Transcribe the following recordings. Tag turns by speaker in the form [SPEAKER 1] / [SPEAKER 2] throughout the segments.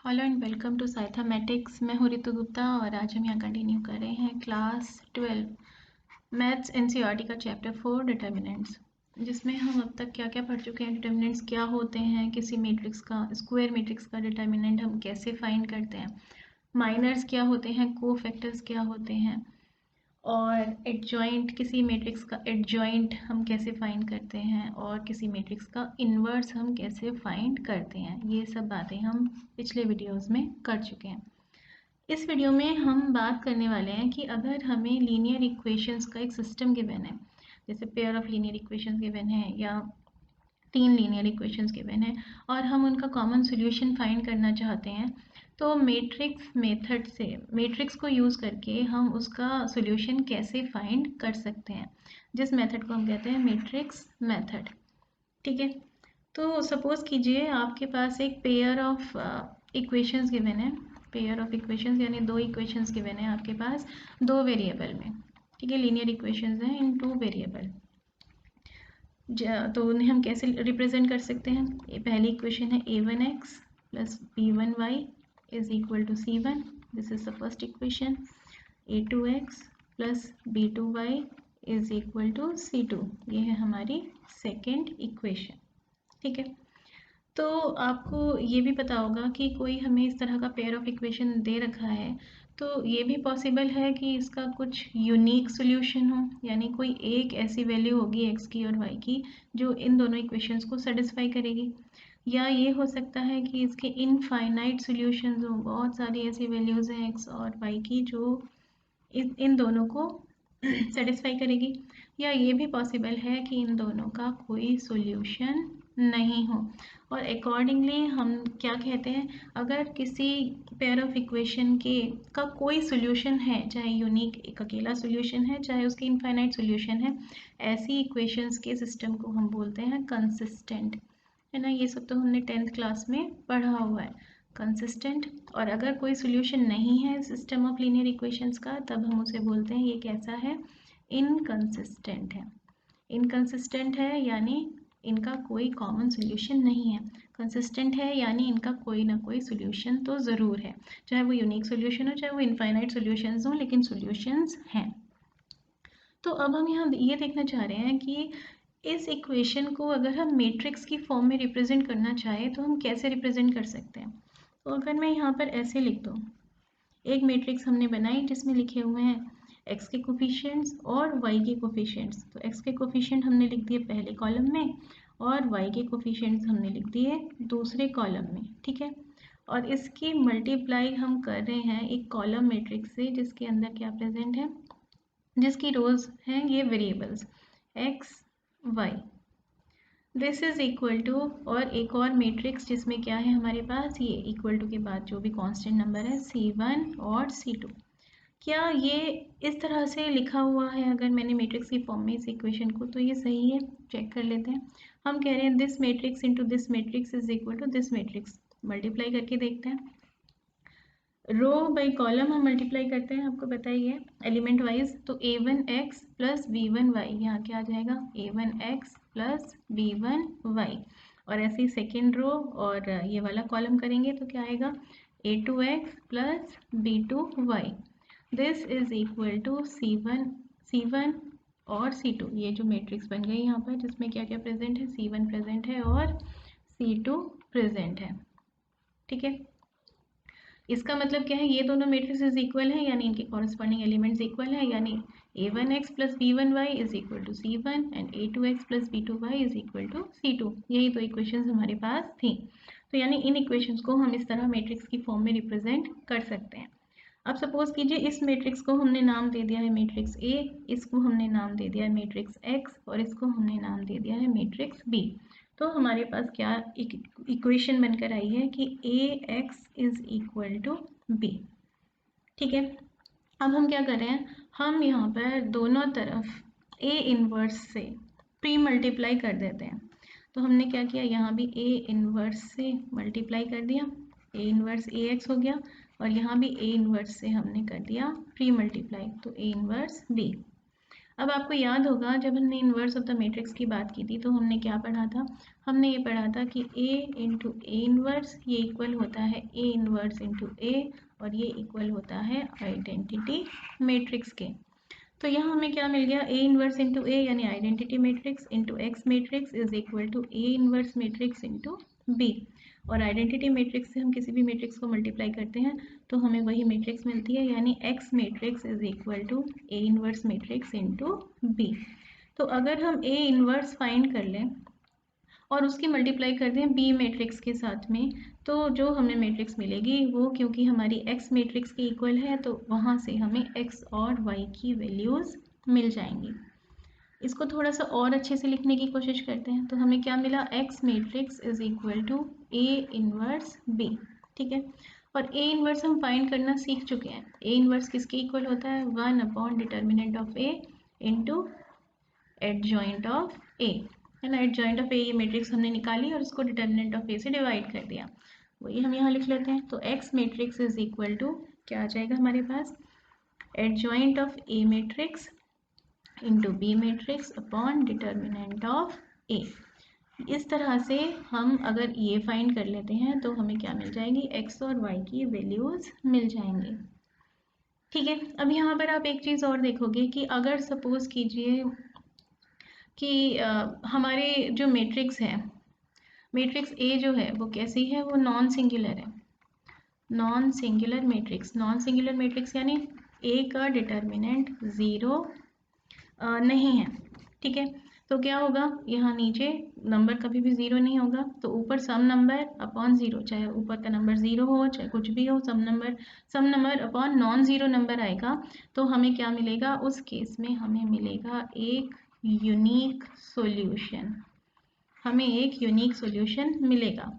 [SPEAKER 1] Hello and welcome to साइथामेटिक्स। मैं हूँ रितु गुप्ता और आज हम यहाँ कंटिन्यू कर रहे हैं क्लास 12 मैथ्स एनसीईआरटी का चैप्टर 4 डिटर्मिनेंट्स, जिसमें हम अब तक क्या क्या पढ़ चुके हैं। डिटर्मिनेंट्स क्या होते हैं, किसी मैट्रिक्स का स्क्वायर मैट्रिक्स का डिटर्मिनेंट हम कैसे फाइंड करते हैं, माइनर्स क्या होते हैं, कोफैक्टर्स क्या होते हैं, और एडजॉइंट किसी मैट्रिक्स का एडजॉइंट हम कैसे फाइंड करते हैं, और किसी मैट्रिक्स का इन्वर्स हम कैसे फाइंड करते हैं। ये सब बातें हम पिछले वीडियोस में कर चुके हैं। इस वीडियो में हम बात करने वाले हैं कि अगर हमें लीनियर इक्वेशंस का एक सिस्टम गिवन है, जैसे pair of linear equations given है या 3 लीनियर इक्वेशंस गिवन है, और हम उनका कॉमन सॉल्यूशन फाइंड करना चाहते हैं, तो मैट्रिक्स मेथड से, मैट्रिक्स को यूज़ करके हम उसका सॉल्यूशन कैसे फाइंड कर सकते हैं, जिस मेथड को हम कहते हैं मैट्रिक्स मेथड। ठीक है, तो सपोज कीजिए आपके पास एक पेयर ऑफ इक्वेशंस गिवन है, पेयर ऑफ इक्वेशंस यानी 2 इक्वेशंस गिवन है आपके पास 2 वेरिएबल में। ठीक है, लीनियर इक्वेशंस हैं इन 2 वेरिएबल। तो उन्हें हम कैसे रिप्रेजेंट कर सकते हैं। ये पहली इक्वेशन है a1x plus b1y is equal to c1, this is the first equation. a2x plus b2y is equal to c2, ये है हमारी सेकेंड इक्वेशन। ठीक है, तो आपको ये भी पता होगा कि कोई हमें इस तरह का पेयर ऑफ इक्वेशन दे रखा है, तो ये भी पॉसिबल है कि इसका कुछ यूनिक सॉल्यूशन हो, यानी कोई एक ऐसी वैल्यू होगी x की और y की जो इन दोनों इक्वेशंस को सेटिस्फाई करेगी, या ये हो सकता है कि इसके इनफाइनाइट सॉल्यूशंस हो, बहुत सारी ऐसी वैल्यूज़ हैं x और y की जो इन दोनों को सेटिस्फाई करेगी, या ये भी पॉसिबल है कि इन दोनों का कोई सॉल्यूशन नहीं हो। और अकॉर्डिंगली हम क्या कहते हैं, अगर किसी पेयर ऑफ इक्वेशन के का कोई सॉल्यूशन है, चाहे यूनिक एक अकेला सॉल्यूशन है, चाहे उसके इनफाइनाइट सॉल्यूशन है, ऐसी इक्वेशंस के सिस्टम को हम बोलते हैं कंसिस्टेंट, है ना। ये सब तो हमने 10th क्लास में पढ़ा हुआ है, कंसिस्टेंट। और अगर कोई सॉल्यूशन नहीं है सिस्टम ऑफ लीनियर इक्वेशंस का, तब हम उसे बोलते हैं ये कैसा है, इनकंसिस्टेंट है। इनकंसिस्टेंट है यानी इनका कोई कॉमन सॉल्यूशन नहीं है। कंसिस्टेंट है यानी इनका कोई ना कोई सॉल्यूशन तो ज़रूर है, चाहे वो यूनिक सॉल्यूशन हो, चाहे वो इनफाइनाइट सॉल्यूशंस हो, लेकिन सॉल्यूशंस हैं। तो अब हम यहाँ ये देखना चाह रहे हैं कि इस इक्वेशन को अगर हम मैट्रिक्स की फॉर्म में रिप्रेजेंट करना चाहें तो हम कैसे रिप्रेजेंट कर सकते हैं। तो अगर मैं यहाँ पर ऐसे लिख दूँ, एक मैट्रिक्स हमने बनाई जिसमें लिखे हुए हैं x के कोफिशिएंट्स और y के कोफिशिएंट्स। तो x के कोफिशिएंट हमने लिख दिए पहले कॉलम में और y के कोफिशिएंट्स हमने लिख दिए दूसरे कॉलम में। ठीक है, और इसकी मल्टीप्लाई हम कर रहे हैं एक कॉलम मैट्रिक्स से जिसके अंदर क्या प्रेजेंट है, जिसकी रोज हैं ये variables x y। This is equal to, और एक और मैट्रिक्स जिसमें क्या है हमारे पास, ये इक्वल टू के बाद जो भी कांस्टेंट नंबर है c1 और c2। क्या ये इस तरह से लिखा हुआ है अगर मैंने मैट्रिक्स की फॉर्म में इस इक्वेशन को, तो ये सही है। चेक कर लेते हैं। हम कह रहे हैं this matrix into this matrix is equal to this matrix, multiply करके देखते हैं। रो बाई कॉलम हम मल्टीप्लाई करते हैं, आपको बताइए एलिमेंट वाइज। तो a1x प्लस b1y, यहाँ क्या आ जाएगा, a1x प्लस b1y। और ऐसे ही सेकेंड रो और ये वाला कॉलम करेंगे तो क्या आएगा, a2x plus b2y। This is equal to c1 और c2। ये जो मैट्रिक्स बन गई यहाँ पर जिसमें क्या क्या प्रेजेंट है, c1 प्रेजेंट है और c2 प्रेजेंट है। ठीक है, इसका मतलब क्या है, ये दोनों मैट्रिक्स इक्वल हैं यानी इनके कॉरस्पॉन्डिंग एलिमेंट्स इक्वल हैं, यानी a1x plus b1y is equal to c1 and a2x plus b2y is equal to c2। यही तो इक्वेशंस हमारे पास थी। तो यानी इन इक्वेशंस को हम इस तरह मैट्रिक्स की फॉर्म में रिप्रेजेंट कर सकते हैं। अब सपोज कीजिए इस मैट्रिक्स को हमने नाम दे दिया है मैट्रिक्स A, इसको हमने नाम दे दिया है मैट्रिक्स X और इसको हमने नाम दे दिया है मैट्रिक्स B। तो हमारे पास क्या इक्वेशन बनकर आई है कि AX is equal to B। ठीक है, अब हम क्या कर रहे हैं, हम यहाँ पर दोनों तरफ A इनवर्स से प्री मल्टीप्लाई कर देते हैं। तो हमने क्या किया, यहाँ भी A इनवर्स से मल्टीप्लाई कर दिया, A इनवर्स AX हो गया, और यहाँ भी A इनवर्स से हमने कर दिया प्री मल्टीप्लाई, तो A इनवर्स B। अब आपको याद होगा जब हमने इन्वर्स ऑफ द मैट्रिक्स की बात की थी तो हमने क्या पढ़ा था, हमने ये पढ़ा था कि A इंटू ए इन्वर्स ये इक्वल होता है A इन्वर्स इंटू A और ये इक्वल होता है आइडेंटिटी मैट्रिक्स के। तो यहाँ हमें क्या मिल गया, A इन्वर्स इंटू A यानी identity matrix into X matrix is equal to A inverse matrix into B। और आइडेंटिटी मैट्रिक्स से हम किसी भी मैट्रिक्स को मल्टीप्लाई करते हैं तो हमें वही मैट्रिक्स मिलती है, यानी X matrix is equal to A inverse matrix into B। तो अगर हम A इन्वर्स फाइंड कर लें और उसकी मल्टीप्लाई कर दें B मैट्रिक्स के साथ में, तो जो हमें मैट्रिक्स मिलेगी वो क्योंकि हमारी X मैट्रिक्स के इक्वल है तो वहाँ से हमें X और Y की वैल्यूज़ मिल जाएंगी। इसको थोड़ा सा और अच्छे से लिखने की कोशिश करते हैं। तो हमें क्या मिला, X matrix is equal to A inverse B। ठीक है, और A इन्वर्स हम फाइंड करना सीख चुके हैं। A इन्वर्स किसके इक्वल होता है, 1 upon determinant of A into adjoint of A, है ना। एडजॉइंट ऑफ A ये मैट्रिक्स हमने निकाली और उसको डिटर्मिनेंट ऑफ A से डिवाइड कर दिया, वही हम यहाँ लिख लेते हैं। तो X matrix is equal to क्या आ जाएगा हमारे पास, adjoint of A matrix into B matrix upon determinant of A। इस तरह से हम अगर ये फाइंड कर लेते हैं तो हमें क्या मिल जाएगी, X और Y की वैल्यूज़ मिल जाएंगी। ठीक है, अब यहाँ पर आप एक चीज़ और देखोगे कि अगर सपोज कीजिए कि हमारे जो मैट्रिक्स है, मैट्रिक्स A जो है वो कैसी है, वो नॉन सिंगुलर है। Non singular matrix, non singular matrix यानी A का डिटर्मिनेंट 0 नहीं है। ठीक है, तो क्या होगा, यहाँ नीचे नंबर कभी भी 0 नहीं होगा, तो ऊपर सम नंबर अपॉन 0, चाहे ऊपर का नंबर 0 हो चाहे कुछ भी हो, some number upon non zero number आएगा। तो हमें क्या मिलेगा, उस केस में हमें मिलेगा एक यूनिक सॉल्यूशन, हमें एक यूनिक सॉल्यूशन मिलेगा।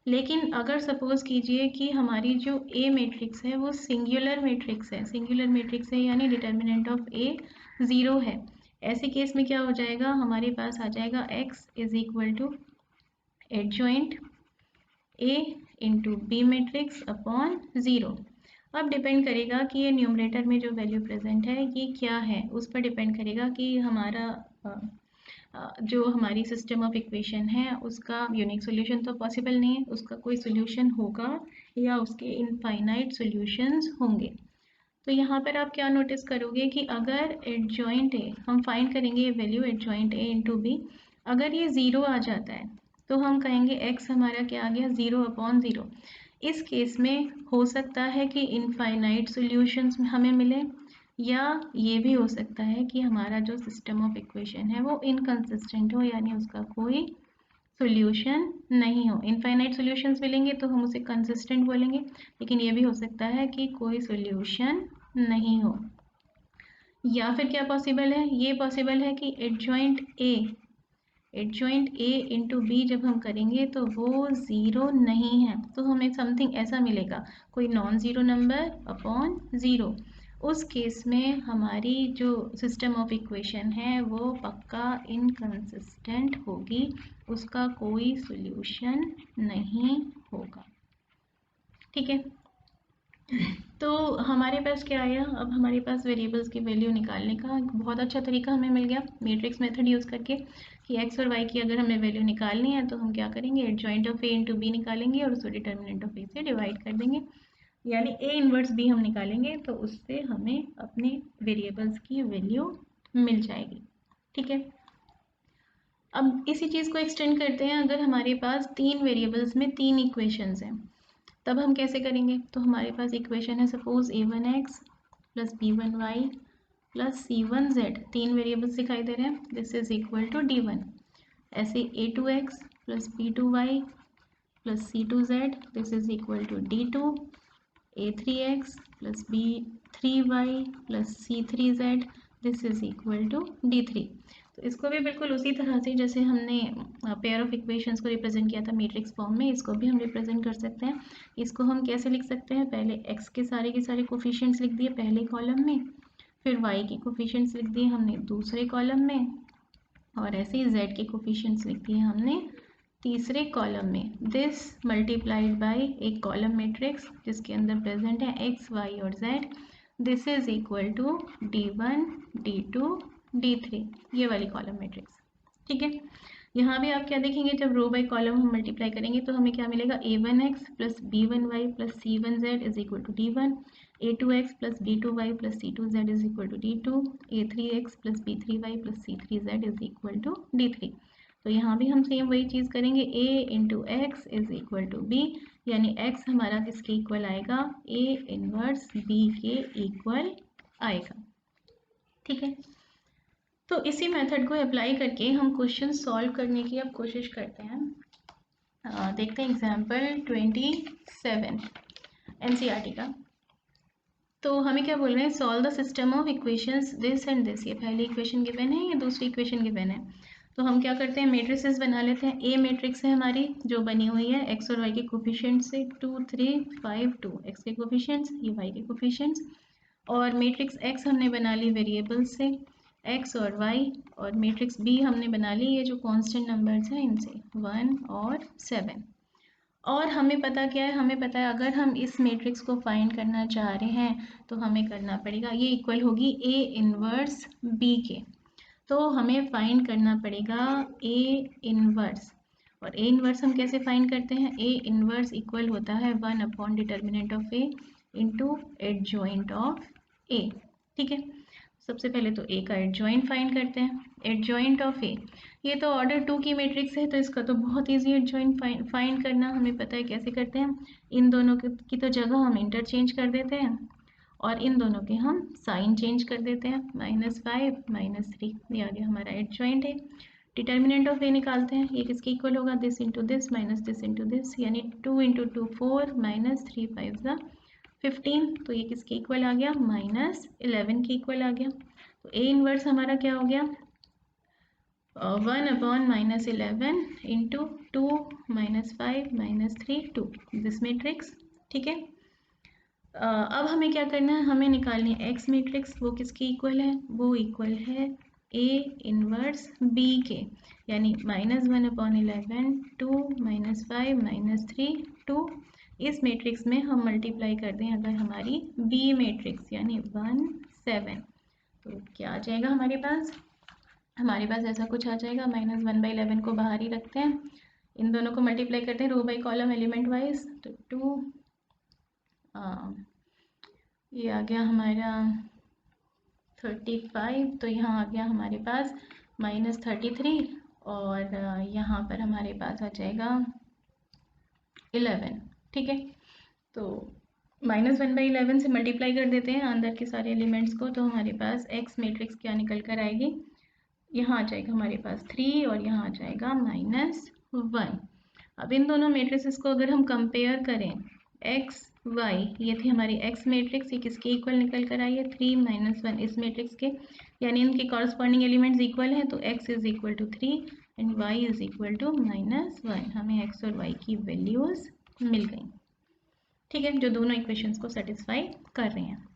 [SPEAKER 1] लेकिन अगर सपोज कीजिए कि हमारी जो A मैट्रिक्स है वो सिंगुलर मैट्रिक्स है, सिंगुलर मैट्रिक्स है यानी डिटर्मिनेंट ऑफ A 0 है, ऐसे केस में क्या हो जाएगा, हमारे पास आ जाएगा X is equal to adjoint A into B matrix upon 0। अब डिपेंड करेगा कि ये न्यूमरेटर में जो वैल्यू प्रेजेंट है ये क्या है, उस पर डिपेंड करेगा कि हमारा जो हमारी सिस्टम ऑफ इक्वेशन है उसका यूनिक सॉल्यूशन तो पॉसिबल नहीं है, उसका कोई सॉल्यूशन होगा या उसके इनफाइनाइट सॉल्यूशंस होंगे। तो यहाँ पर आप क्या नोटिस करोगे कि अगर एडजॉइंट ए हम फाइंड करेंगे ये value adjoint A into B, अगर ये 0 आ जाता है तो हम कहेंगे x हमारा क्या आ गया, 0 अपॉन 0। इस केस में हो सकता है कि इनफाइनाइट सॉल्यूशंस हमें मिले, या ये भी हो सकता है कि हमारा जो सिस्टम ऑफ इक्वेशन है वो इनकंसिस्टेंट हो, यानी उसका कोई सॉल्यूशन नहीं हो। इनफाइनाइट सॉल्यूशंस मिलेंगे तो हम उसे कंसिस्टेंट बोलेंगे, लेकिन ये भी हो सकता है कि कोई सॉल्यूशन नहीं हो। या फिर क्या पॉसिबल है, ये पॉसिबल है कि एडजॉइंट ए इंटू बी जब हम करेंगे तो वो 0 नहीं है, तो हमें समथिंग ऐसा मिलेगा, कोई नॉन ज़ीरो नंबर अपॉन 0। उस केस में हमारी जो सिस्टम ऑफ इक्वेशन है वो पक्का इनकंसिस्टेंट होगी, उसका कोई सॉल्यूशन नहीं होगा। ठीक है, तो हमारे पास क्या आया, अब हमारे पास वेरिएबल्स की वैल्यू निकालने का एक बहुत अच्छा तरीका हमें मिल गया मैट्रिक्स मेथड यूज़ करके, कि एक्स और वाई की अगर हमें वैल्यू निकालनी है तो हम क्या करेंगे, adjoint of A into B निकालेंगे और उसको डिटर्मिनेंट ऑफ ए से डिवाइड कर देंगे, यानी ए इन्वर्स बी हम निकालेंगे तो उससे हमें अपने वेरिएबल्स की वैल्यू मिल जाएगी। ठीक है, अब इसी चीज़ को एक्सटेंड करते हैं, अगर हमारे पास 3 वेरिएबल्स में 3 इक्वेशंस हैं तब हम कैसे करेंगे। तो हमारे पास इक्वेशन है suppose a1x plus b1y plus c1z, 3 variables दिखाई दे रहे हैं, this is equal to d1। ऐसे a2x plus b2y plus c2z, this is equal to d2। a3x plus b3y plus c3z, this is equal to d3। तो इसको भी बिल्कुल उसी तरह से जैसे हमने पेयर ऑफ इक्वेशंस को रिप्रेजेंट किया था मैट्रिक्स फॉर्म में, इसको भी हम रिप्रेजेंट कर सकते हैं। इसको हम कैसे लिख सकते हैं, पहले x के सारे कोफिशिएंट्स लिख दिए पहले कॉलम में, फिर y के कोफिशिएंट्स लिख दिए हमने दूसरे कॉलम में, और ऐसे ही z के कोफिशिएंट्स लिख दिए हमने तीसरे कॉलम में। दिस मल्टीप्लाइड बाय एक कॉलम मैट्रिक्स जिसके अंदर प्रेजेंट है x, y और z, this is equal to d1, d2, D3, ये वाली कॉलम मैट्रिक्स। ठीक है, यहाँ भी आप क्या देखेंगे, जब रो बाई कॉलम हम मल्टीप्लाई करेंगे तो हमें क्या मिलेगा, A1x plus B1y plus C1z is equal to D1, A2x plus B2y plus C2z is equal to D2, A3x plus B3y plus C3z is equal to D3। तो यहाँ भी हम सेम वही चीज़ करेंगे, A into x is equal to B, यानी x हमारा किसके इक्वल आएगा, A इनवर्स B के इक्वल आएगा। ठीक है, तो इसी मेथड को अप्लाई करके हम क्वेश्चन सॉल्व करने की अब कोशिश करते हैं। देखते हैं एग्जाम्पल 27 एनसीईआरटी का। तो हमें क्या बोल रहे हैं, solve the system of equations this and this. ये पहली इक्वेशन गिवन है, ये दूसरी इक्वेशन गिवन है। तो हम क्या करते हैं, मैट्रिसेस बना लेते हैं। ए मैट्रिक्स है हमारी जो बनी हुई है एक्स और वाई के कोफिशिएंट से, 2 3 5 2 एक्स के कोफिशिएंट्स, ये वाई के कोफिशिएंट्स। और मैट्रिक्स एक्स हमने बना ली वेरिएबल से, एक्स और वाई। और मैट्रिक्स बी हमने बना ली ये जो कांस्टेंट नंबर्स हैं इनसे, 1 और 7। और हमें पता क्या है, हमें पता है अगर हम इस मैट्रिक्स को फाइंड करना चाह रहे हैं तो हमें करना पड़ेगा, ये इक्वल होगी ए इनवर्स बी के। तो हमें फाइंड करना पड़ेगा ए इनवर्स। और ए इनवर्स हम कैसे फाइंड करते हैं, ए इनवर्स इक्वल होता है 1 upon determinant of A into adjoint of A. ठीक है, सबसे पहले तो ए का एडजॉइंट फाइंड करते हैं। एडजॉइंट ऑफ ए, ये तो ऑर्डर 2 की मैट्रिक्स है तो इसका तो बहुत इजी एडजॉइंट फाइंड करना, हमें पता है कैसे करते हैं। इन दोनों की तो जगह हम इंटरचेंज कर देते हैं और इन दोनों के हम साइन चेंज कर देते हैं, -5 -3, ये आ गया हमारा एडजॉइंट है। डिटर्मिनेंट ऑफ ए निकालते हैं, ये किसके इक्वल होगा, this into this minus this into this, यानी 2 इंटू 2 4 माइनस 3 5 15, तो ये किसके इक्वल आ गया, -11 के इक्वल आ गया। तो ए इनवर्स हमारा क्या हो गया, 1 अपॉन -11 इंटू 2 -5 -3 2, दिस मैट्रिक्स। ठीक है, अब हमें क्या करना है, हमें निकालनी है एक्स मैट्रिक्स, वो किसके इक्वल है, वो इक्वल है ए इनवर्स बी के, यानी -1 अपॉन 11 2 -5 -3 2। इस मैट्रिक्स में हम मल्टीप्लाई कर दें अगर हमारी बी मैट्रिक्स यानी 1 7, तो क्या आ जाएगा हमारे पास ऐसा कुछ आ जाएगा, -1/11 को बाहर ही रखते हैं, इन दोनों को मल्टीप्लाई करते हैं row by column element wise, तो 2 ये आ गया हमारा 35, तो यहाँ आ गया हमारे पास -33, और यहाँ पर हमारे पास आ जाएगा 11। ठीक है, तो -1/11 से मल्टीप्लाई कर देते हैं अंदर के सारे एलिमेंट्स को, तो हमारे पास एक्स मैट्रिक्स क्या निकल कर आएगी, यहाँ आ जाएगा हमारे पास 3 और यहाँ आ जाएगा -1। अब इन दोनों मैट्रिसेस को अगर हम कंपेयर करें, एक्स वाई, ये थी हमारी एक्स मैट्रिक्स, ये किसके इक्वल निकल कर आई है, 3 -1 इस मैट्रिक्स के, यानी इनके कॉरस्पॉन्डिंग एलिमेंट्स इक्वल हैं, तो x is equal to 3 and y is equal to -1। हमें x और y की वैल्यूज मिल गई। ठीक है, जो दोनों इक्वेशंस को सेटिस्फाई कर रहे हैं।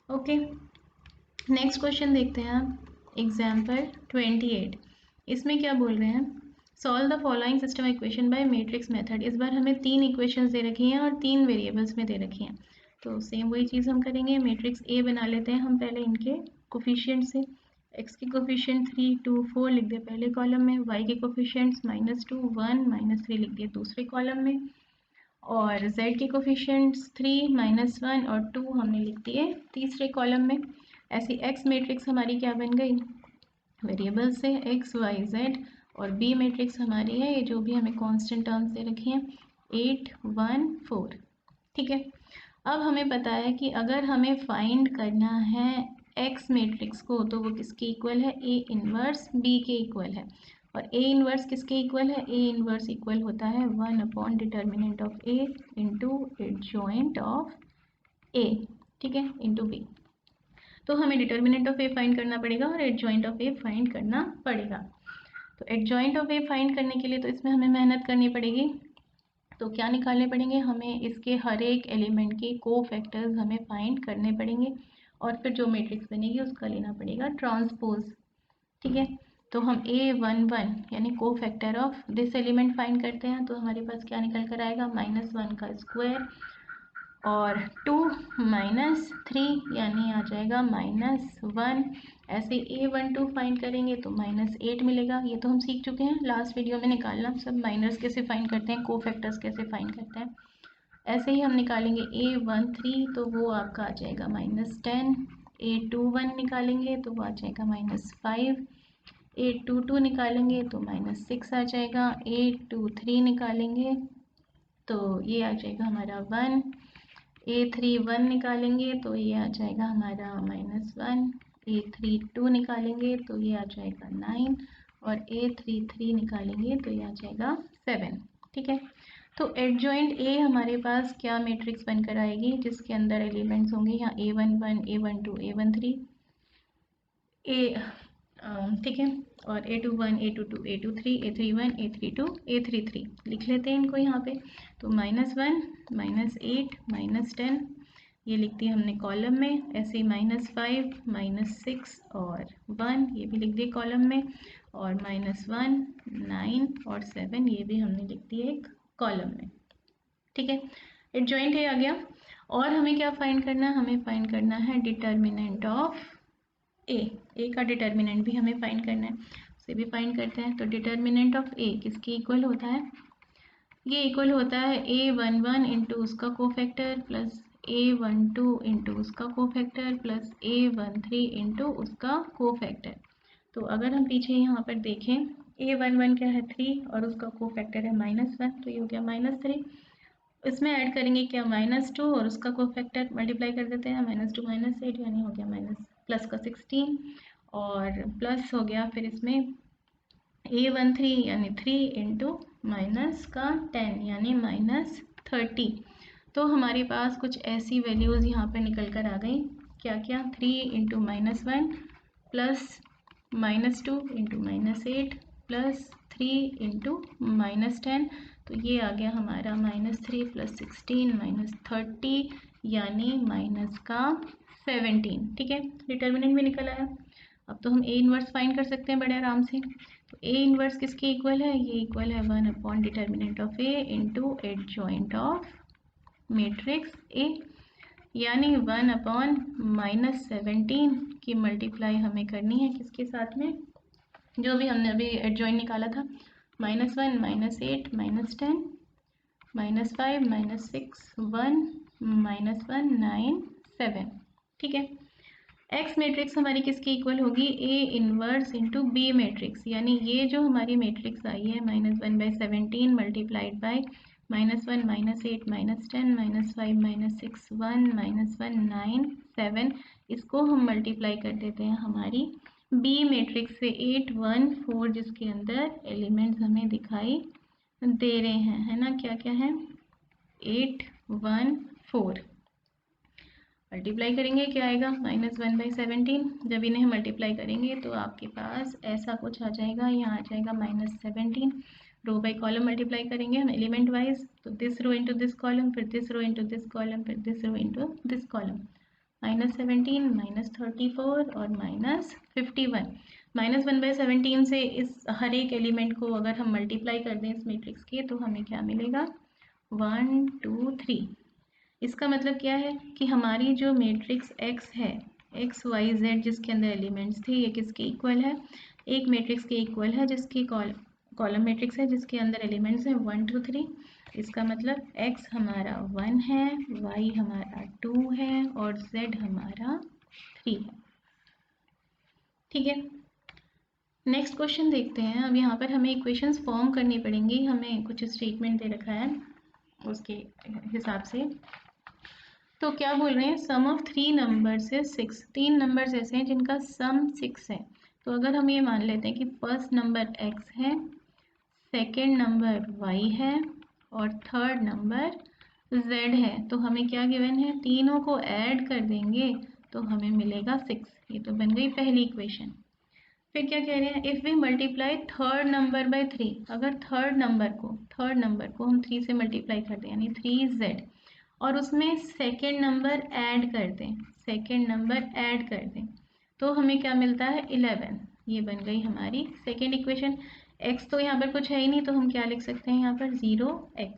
[SPEAKER 1] ओके, नेक्स्ट क्वेश्चन देखते हैं आप, एग्जाम्पल 28। इसमें क्या बोल रहे हैं, solve the following system equation by matrix method. इस बार हमें 3 इक्वेशंस दे रखी हैं और 3 वेरिएबल्स में दे रखी हैं, तो सेम वही चीज़ हम करेंगे। मैट्रिक्स ए बना लेते हैं हम पहले इनके कोफिशिएंट से, एक्स के कोफिशिएंट 3 2 4 लिख दिए पहले कॉलम में, वाई के कोफिशिएंट्स -2 1 -3 लिख दिए दूसरे कॉलम में, और z के कोफिशिएंट्स 3 -1 और 2 हमने लिख दिए तीसरे कॉलम में। ऐसी x मैट्रिक्स हमारी क्या बन गई, वेरिएबल से x y z, और b मैट्रिक्स हमारी है ये जो भी हमें कांस्टेंट टर्म्स दे रखी हैं 8 1 4। ठीक है, अब हमें पता है कि अगर हमें फाइंड करना है x मैट्रिक्स को तो वो किसके इक्वल है, a इनवर्स b के इक्वल है। और a इनवर्स किसके इक्वल है, a इनवर्स इक्वल होता है 1 upon determinant of a into adjoint of a, ठीक है, इंटू b। तो हमें डिटर्मिनेंट ऑफ ए फाइंड करना पड़ेगा और एडजॉइंट ऑफ ए फाइंड करना पड़ेगा। तो एडजॉइंट ऑफ ए फाइंड करने के लिए तो इसमें हमें मेहनत करनी पड़ेगी, तो क्या निकालने पड़ेंगे, हमें इसके हर एक एलिमेंट के को फैक्टर्स हमें फाइंड करने पड़ेंगे और फिर जो मैट्रिक्स बनेगी उसका लेना पड़ेगा ट्रांसपोज। ठीक है, तो हम A11 यानी को factor of this element find करते हैं, तो हमारे पास क्या निकल कर आएगा, -1 का स्क्वायर और 2 -3 यानी आ जाएगा -1। ऐसे A12 फाइंड करेंगे तो -8 मिलेगा। ये तो हम सीख चुके हैं लास्ट वीडियो में निकालना, सब माइनस कैसे फाइंड करते हैं, कोफैक्टर्स कैसे फाइंड करते हैं। ऐसे ही हम निकालेंगे A13 तो वो आपका आ जाएगा -10। A21 निकालेंगे तो वो आ जाएगा -5। A22 निकालेंगे तो -6 आ जाएगा। A23 निकालेंगे तो ये आ जाएगा हमारा 1। A31 निकालेंगे तो ये आ जाएगा हमारा -1। A32 निकालेंगे तो ये आ जाएगा 9 और A33 निकालेंगे तो ये आ जाएगा 7। ठीक है, तो एडजॉइंट A हमारे पास क्या मैट्रिक्स बनकर आएगी, जिसके अंदर एलिमेंट्स होंगे यहाँ A11, A12, A13 ठीक है, और A21, A22, A23, A31, A32, A33 लिख लेते हैं इनको यहाँ पे। तो -1, -8, -10 ये लिख दिया हमने कॉलम में। ऐसे ही -5, -6 और 1 ये भी लिख दिए कॉलम में। और -1, 9 और 7 ये भी हमने लिख दिए एक कॉलम में। ठीक है, एडजॉइंट है आ गया। और हमें क्या फाइंड करना है, हमें फाइंड करना है डिटर्मिनेंट ऑफ ए का डिटर्मिनेंट भी हमें फाइंड करना है, उसे भी फाइंड करते हैं। तो डिटर्मिनेंट ऑफ ए किसके इक्वल होता है, ये इक्वल होता है A11 इंटू उसका कोफैक्टर प्लस A12 इंटू उसका कोफैक्टर प्लस A13 इंटू उसका कोफैक्टर। तो अगर हम पीछे यहाँ पर देखें, A11 क्या है 3 और उसका कोफैक्टर है -1, तो ये हो गया -3। इसमें ऐड करेंगे क्या -2 और उसका कोफैक्टर मल्टीप्लाई कर देते हैं, -2 -8 यानी हो गया प्लस का 16 और प्लस हो गया फिर इसमें A13 यानी 3 इंटू माइनस का 10 यानी -30। तो हमारे पास कुछ ऐसी वैल्यूज़ यहाँ पे निकल कर आ गई, क्या क्या, 3 into -1 plus -2 into -8 plus 3 into -10। तो ये आ गया हमारा -3 प्लस 16 -30 यानी माइनस का 17। ठीक है, डिटर्मिनेंट भी निकल आया। अब तो हम ए इनवर्स फाइंड कर सकते हैं बड़े आराम से। तो ए इनवर्स किसके इक्वल है, ये इक्वल है 1 upon determinant of A into adjoint of matrix A, यानी 1 अपॉन -17 की मल्टीप्लाई हमें करनी है किसके साथ में, जो भी हमने अभी एडजॉइंट निकाला था, -1 -8 -10 -5 -6 1 -1 9 7। ठीक है, एक्स मैट्रिक्स हमारी किसकी इक्वल होगी, A inverse into B matrix, यानी ये जो हमारी मैट्रिक्स आई है -1/17 मल्टीप्लाइड बाय -1 -8 -10 -5 -6 1 -1 9 7, इसको हम मल्टीप्लाई कर देते हैं हमारी बी मैट्रिक्स से 8 1 4, जिसके अंदर एलिमेंट्स हमें दिखाई दे रहे हैं, है ना, क्या क्या है, 8 1 4। मल्टीप्लाई करेंगे क्या आएगा, -1/17। जब इन्हें मल्टीप्लाई करेंगे तो आपके पास ऐसा कुछ आ जाएगा, यहाँ आ जाएगा -17। रो बाई कॉलम मल्टीप्लाई करेंगे हम एलिमेंट वाइज, तो this row into this column, फिर this row into this column, फिर this row into this column. -17 -34 और -51। -1/17 से इस हर एक एलिमेंट को अगर हम मल्टीप्लाई कर दें इस मैट्रिक्स के, तो हमें क्या मिलेगा, 1 2 3। इसका मतलब क्या है कि हमारी जो मैट्रिक्स X है, XYZ जिसके अंदर एलिमेंट्स थे, ये किसके इक्वल है, एक मैट्रिक्स के इक्वल है जिसकी कॉलम मैट्रिक्स है जिसके अंदर एलिमेंट्स हैं 1 2 3। इसका मतलब X हमारा 1 है, Y हमारा 2 है और Z हमारा 3 है। ठीक है, नेक्स्ट क्वेश्चन देखते हैं। अब यहाँ पर हमें इक्वेशंस फॉर्म करनी पड़ेंगी, हमें कुछ स्टेटमेंट दे रखा है उसके हिसाब से। तो क्या बोल रहे हैं, सम ऑफ 3 नंबर्स है 6। 3 नंबर्स ऐसे हैं जिनका सम 6 है। तो अगर हम ये मान लेते हैं कि फर्स्ट नंबर x है, सेकंड नंबर y है और थर्ड नंबर z है, तो हमें क्या गिवन है, तीनों को ऐड कर देंगे तो हमें मिलेगा 6। ये तो बन गई पहली इक्वेशन। फिर क्या कह रहे हैं, if we multiply third number by 3, अगर थर्ड नंबर को हम 3 से मल्टीप्लाई कर दें यानी 3z, और उसमें सेकेंड नंबर ऐड कर दें तो हमें क्या मिलता है, 11। ये बन गई हमारी सेकेंड इक्वेशन। x तो यहाँ पर कुछ है ही नहीं, तो हम क्या लिख सकते हैं यहाँ पर, 0x।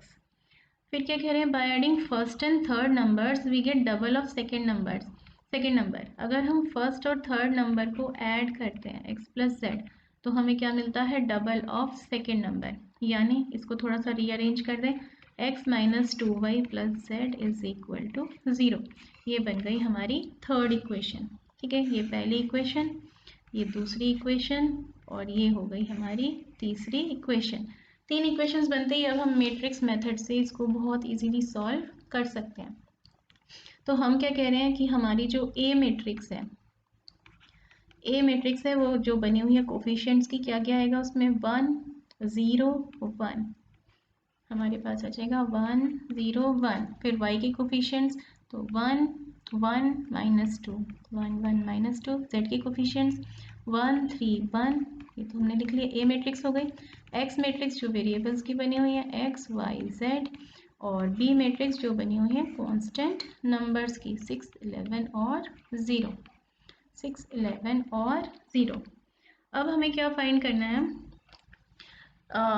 [SPEAKER 1] फिर क्या कह रहे हैं, by adding first and third numbers we get double of second number. अगर हम फर्स्ट और थर्ड नंबर को ऐड करते हैं x प्लस जेड तो हमें क्या मिलता है, डबल ऑफ सेकेंड नंबर। यानी इसको थोड़ा सा रीअरेंज कर दें, x minus 2y plus z is equal to 0। ये बन गई हमारी थर्ड इक्वेशन। ठीक है, ये पहली इक्वेशन, ये दूसरी इक्वेशन और ये हो गई हमारी तीसरी इक्वेशन। 3 इक्वेशंस बनते ही अब हम मैट्रिक्स मेथड से इसको बहुत इजीली सॉल्व कर सकते हैं। तो हम क्या कह रहे हैं कि हमारी जो ए मैट्रिक्स है वो जो बनी हुई है कोफिशिएंट्स की, क्या क्या आएगा उसमें, 1 0 1 हमारे पास आ जाएगा 1 0 1। फिर y के कोफिशिएंट्स तो 1 1 माइनस 2 1 1 माइनस 2। z के कोफिशिएंट्स 1 3 1, ये तो हमने लिख लिया, ए मैट्रिक्स हो गई। x मैट्रिक्स जो वेरिएबल्स की बनी हुई है x y z, और बी मैट्रिक्स जो बनी हुई है कांस्टेंट नंबर्स की 6 11 और 0 6 11 और 0। अब हमें क्या फाइंड करना है,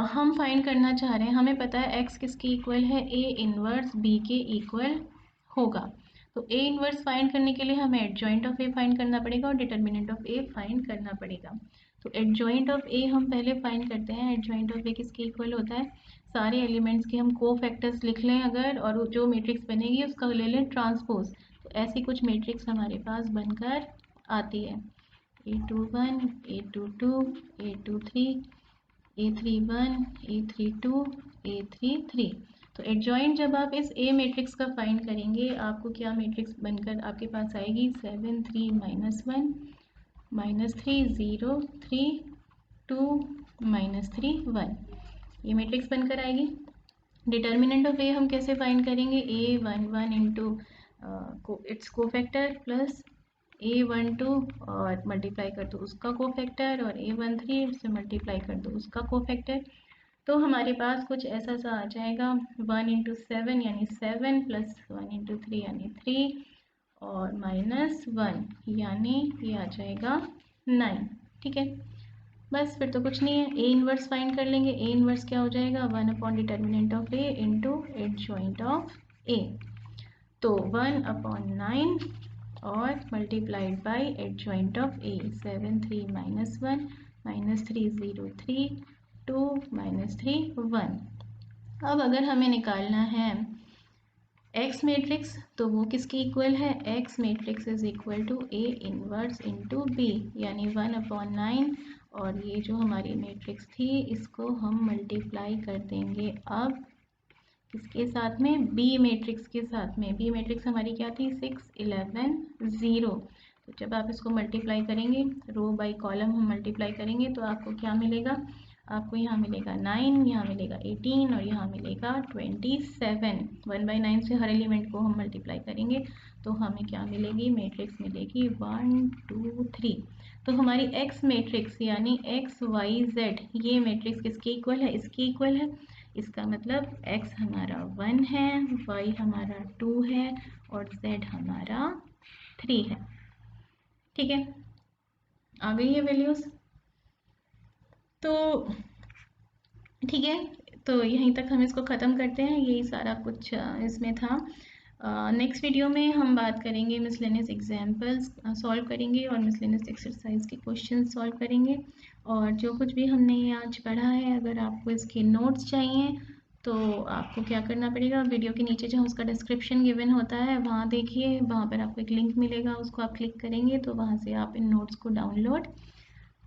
[SPEAKER 1] हम फाइंड करना चाह रहे हैं, हमें पता है x किसके इक्वल है, a इनवर्स b के इक्वल होगा। तो a इनवर्स फाइंड करने के लिए हमें एडजॉइंट ऑफ a फाइंड करना पड़ेगा और डिटर्मिनेंट ऑफ a फाइंड करना पड़ेगा। तो एडजॉइंट ऑफ a हम पहले फाइंड करते हैं। एडजॉइंट ऑफ a किसके इक्वल होता है, सारे एलिमेंट्स के हम कोफैक्टर्स लिख लें अगर, और जो मैट्रिक्स बनेगी उसका ले लें ट्रांसपोज। तो ऐसी कुछ मैट्रिक्स हमारे पास बनकर आती है, A21 A22 A23 A31 A32 A33। तो एडजॉइंट जब आप इस ए मैट्रिक्स का फाइंड करेंगे आपको क्या मैट्रिक्स बनकर आपके पास आएगी, 7 3 -1 -3 0 3 2 -3 1, ये मैट्रिक्स बनकर आएगी। डिटर्मिनेंट ऑफ ए हम कैसे फाइंड करेंगे, A11 into its cofactor plus A12 और मल्टीप्लाई कर दो उसका कोफैक्टर, और A13 से मल्टीप्लाई कर दो उसका कोफैक्टर। तो हमारे पास कुछ ऐसा सा आ जाएगा, 1 इंटू 7 यानी 7 प्लस 1 इंटू 3 यानी 3 और -1 यानी ये आ जाएगा 9। ठीक है, बस फिर तो कुछ नहीं है, ए इनवर्स फाइंड कर लेंगे। ए इनवर्स क्या हो जाएगा, 1 upon determinant of A into adjoint of A. तो 1 अपॉन 9 और multiplied by adjoint of A, 7 3 -1 -3 0 3 2 -3 1। अब अगर हमें निकालना है एक्स मैट्रिक्स तो वो किसके इक्वल है, x matrix is equal to A inverse into B, यानी 1 अपॉन 9 और ये जो हमारी मैट्रिक्स थी इसको हम मल्टीप्लाई कर देंगे अब किसके साथ में, बी मैट्रिक्स के साथ में। बी मैट्रिक्स हमारी क्या थी, 6 11 0। तो जब आप इसको मल्टीप्लाई करेंगे, रो बाय कॉलम हम मल्टीप्लाई करेंगे तो आपको क्या मिलेगा, आपको यहाँ मिलेगा 9, यहाँ मिलेगा 18 और यहाँ मिलेगा 27। 1/9 से हर एलिमेंट को हम मल्टीप्लाई करेंगे तो हमें क्या मिलेगी, मैट्रिक्स मिलेगी 1 2 3। तो हमारी एक्स मैट्रिक्स यानी एक्स वाई जेड ये मैट्रिक्स किसके इक्वल है, इसके इक्वल है। इसका मतलब x हमारा 1 है, y हमारा 2 है और z हमारा 3 है। ठीक है, आ गई है वैल्यूज। तो ठीक है, तो यहीं तक हम इसको ख़त्म करते हैं, यही सारा कुछ इसमें था। नेक्स्ट वीडियो में हम बात करेंगे, मिसलेनियस एग्जाम्पल्स सॉल्व करेंगे और मिसलेनियस एक्सरसाइज के क्वेश्चन सॉल्व करेंगे। और जो कुछ भी हमने आज पढ़ा है, अगर आपको इसके नोट्स चाहिए तो आपको क्या करना पड़ेगा, वीडियो के नीचे जो उसका डिस्क्रिप्शन गिवन होता है वहाँ देखिए, वहाँ पर आपको एक लिंक मिलेगा, उसको आप क्लिक करेंगे तो वहाँ से आप इन नोट्स को डाउनलोड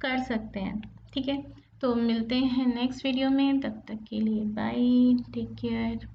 [SPEAKER 1] कर सकते हैं। ठीक है, तो मिलते हैं नेक्स्ट वीडियो में, तब तक के लिए बाय, टेक केयर।